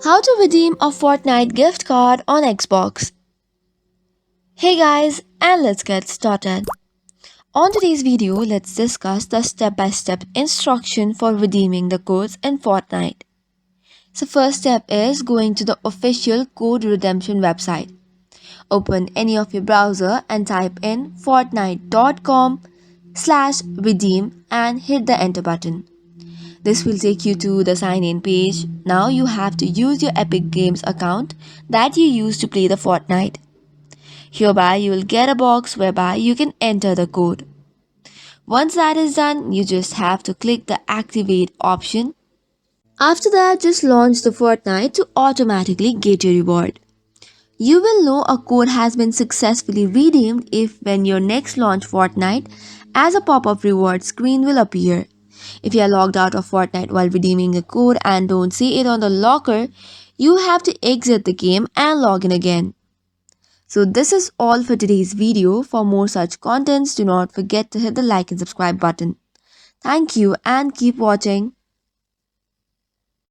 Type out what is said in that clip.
How to redeem a Fortnite gift card on Xbox. Hey guys, and let's get started. On today's video, let's discuss the step-by-step instruction for redeeming the codes in Fortnite. So first step is going to the official code redemption website. Open any of your browser and type in fortnite.com/redeem and hit the enter button. This will take you to the sign in page. Now you have to use your Epic Games account that you use to play the Fortnite. Hereby you will get a box whereby you can enter the code. Once that is done, you just have to click the activate option. After that, just launch the Fortnite to automatically get your reward. You will know a code has been successfully redeemed if when your next launch Fortnite, as a pop-up reward screen will appear. If you are logged out of Fortnite while redeeming a code and don't see it on the locker, you have to exit the game and log in again. So this is all for today's video. For more such contents, do not forget to hit the like and subscribe button. Thank you and keep watching.